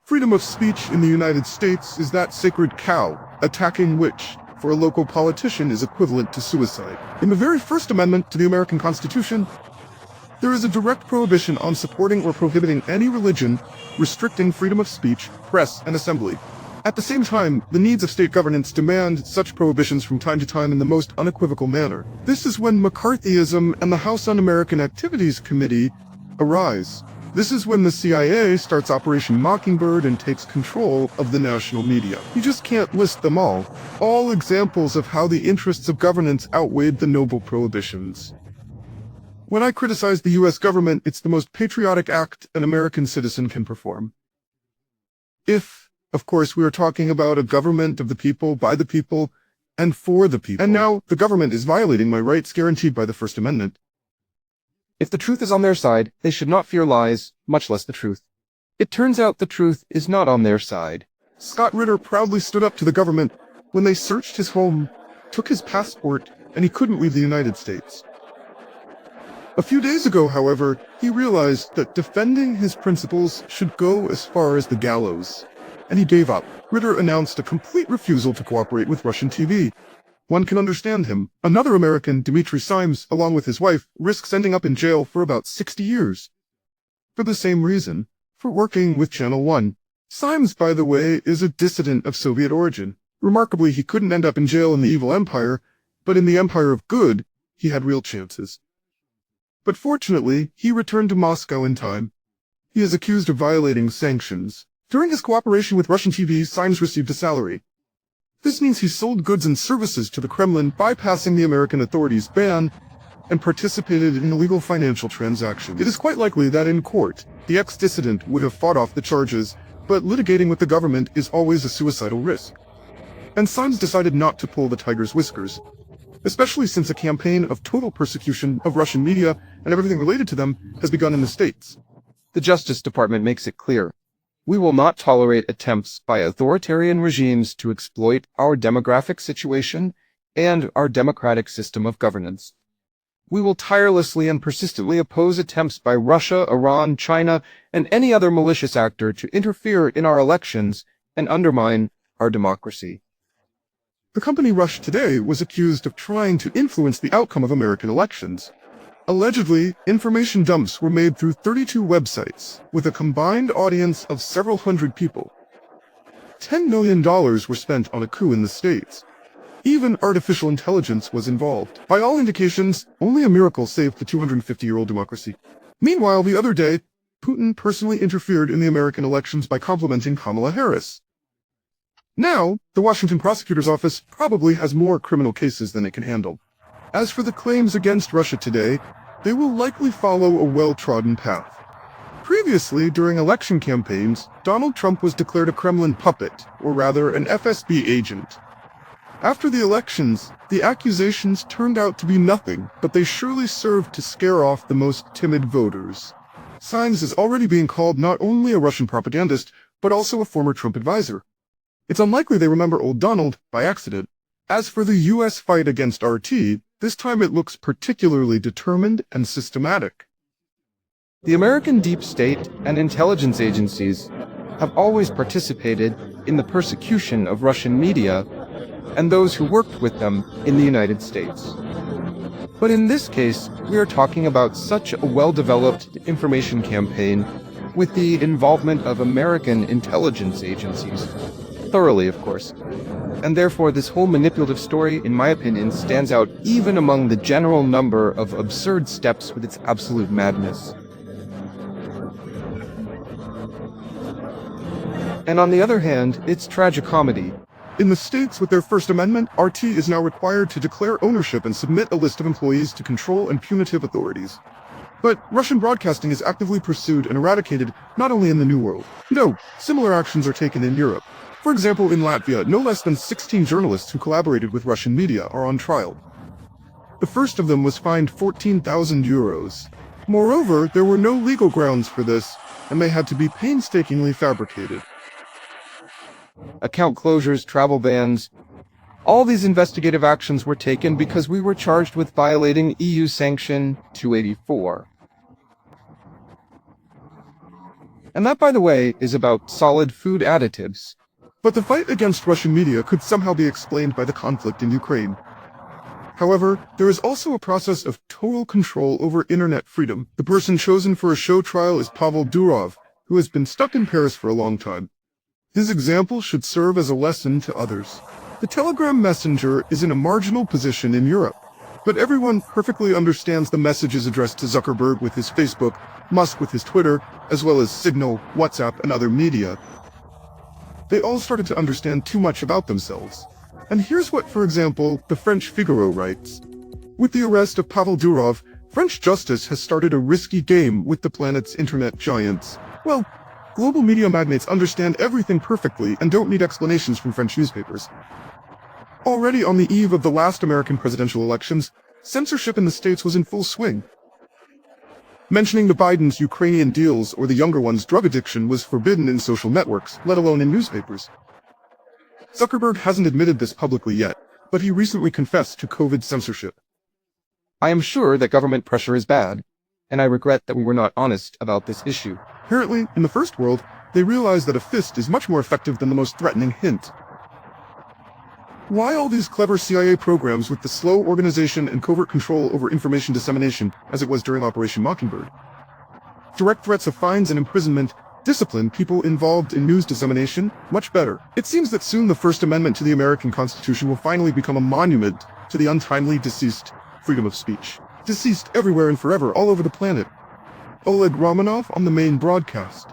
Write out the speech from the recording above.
Freedom of speech in the United States is that sacred cow, attacking which, for a local politician, is equivalent to suicide. In the very First Amendment to the American Constitution, there is a direct prohibition on supporting or prohibiting any religion, restricting freedom of speech, press, and assembly. At the same time, the needs of state governance demand such prohibitions from time to time in the most unequivocal manner. This is when McCarthyism and the House Un-American Activities Committee arise. This is when the CIA starts Operation Mockingbird and takes control of the national media. You just can't list them all examples of how the interests of governance outweighed the noble prohibitions. When I criticize the US government, it's the most patriotic act an American citizen can perform. If, of course, we are talking about a government of the people, by the people, and for the people. And now, the government is violating my rights guaranteed by the First Amendment. If the truth is on their side, they should not fear lies, much less the truth. It turns out the truth is not on their side. Scott Ritter proudly stood up to the government when they searched his home, took his passport, and he couldn't leave the United States. A few days ago, however, he realized that defending his principles should go as far as the gallows, and he gave up. Ritter announced a complete refusal to cooperate with Russian TV. One can understand him. Another American, Dmitry Simes, along with his wife, risks ending up in jail for about 60 years. For the same reason, for working with Channel 1. Simes, by the way, is a dissident of Soviet origin. Remarkably, he couldn't end up in jail in the evil empire, but in the empire of good, he had real chances. But fortunately, he returned to Moscow in time. He is accused of violating sanctions. During his cooperation with Russian TV, Simes received a salary. This means he sold goods and services to the Kremlin, bypassing the American authorities' ban, and participated in illegal financial transactions. It is quite likely that in court, the ex-dissident would have fought off the charges, but litigating with the government is always a suicidal risk. And Simes decided not to pull the tiger's whiskers, especially since a campaign of total persecution of Russian media and everything related to them has begun in the States. The Justice Department makes it clear. We will not tolerate attempts by authoritarian regimes to exploit our demographic situation and our democratic system of governance. We will tirelessly and persistently oppose attempts by Russia, Iran, China, and any other malicious actor to interfere in our elections and undermine our democracy. The company Russia Today was accused of trying to influence the outcome of American elections. Allegedly, information dumps were made through 32 websites, with a combined audience of several hundred people. $10 million were spent on a coup in the States. Even artificial intelligence was involved. By all indications, only a miracle saved the 250-year-old democracy. Meanwhile, the other day, Putin personally interfered in the American elections by complimenting Kamala Harris. Now, the Washington prosecutor's office probably has more criminal cases than it can handle. As for the claims against Russia Today, they will likely follow a well-trodden path. Previously, during election campaigns, Donald Trump was declared a Kremlin puppet, or rather an FSB agent. After the elections, the accusations turned out to be nothing, but they surely served to scare off the most timid voters. Simes is already being called not only a Russian propagandist, but also a former Trump advisor. It's unlikely they remember old Donald by accident. As for the US fight against RT, this time it looks particularly determined and systematic. The American deep state and intelligence agencies have always participated in the persecution of Russian media and those who worked with them in the United States. But in this case, we are talking about such a well-developed information campaign with the involvement of American intelligence agencies. Thoroughly, of course. And therefore, this whole manipulative story, in my opinion, stands out even among the general number of absurd steps with its absolute madness. And on the other hand, it's tragicomedy. In the States, with their First Amendment, RT is now required to declare ownership and submit a list of employees to control and punitive authorities. But Russian broadcasting is actively pursued and eradicated not only in the New World. No, similar actions are taken in Europe. For example, in Latvia, no less than 16 journalists who collaborated with Russian media are on trial. The first of them was fined 14,000 euros. Moreover, there were no legal grounds for this, and they had to be painstakingly fabricated. Account closures, travel bans. All these investigative actions were taken because we were charged with violating EU Sanction 284. And that, by the way, is about solid food additives. But the fight against Russian media could somehow be explained by the conflict in Ukraine. However, there is also a process of total control over internet freedom. The person chosen for a show trial is Pavel Durov, who has been stuck in Paris for a long time. His example should serve as a lesson to others. The Telegram messenger is in a marginal position in Europe, but everyone perfectly understands the messages addressed to Zuckerberg with his Facebook, Musk with his Twitter, as well as Signal, WhatsApp, and other media. They all started to understand too much about themselves. And here's what, for example, the French Figaro writes. With the arrest of Pavel Durov, French justice has started a risky game with the planet's internet giants. Well, global media magnates understand everything perfectly and don't need explanations from French newspapers. Already on the eve of the last American presidential elections, censorship in the States was in full swing. Mentioning the Biden's Ukrainian deals or the younger one's drug addiction was forbidden in social networks, let alone in newspapers. Zuckerberg hasn't admitted this publicly yet, but he recently confessed to COVID censorship. I am sure that government pressure is bad, and I regret that we were not honest about this issue. Apparently, in the first world, they realized that a fist is much more effective than the most threatening hint. Why all these clever CIA programs with the slow organization and covert control over information dissemination, as it was during Operation Mockingbird? Direct threats of fines and imprisonment discipline people involved in news dissemination much better. It seems that soon the First Amendment to the American Constitution will finally become a monument to the untimely deceased freedom of speech. Deceased everywhere and forever, all over the planet. Oleg Romanov on the main broadcast.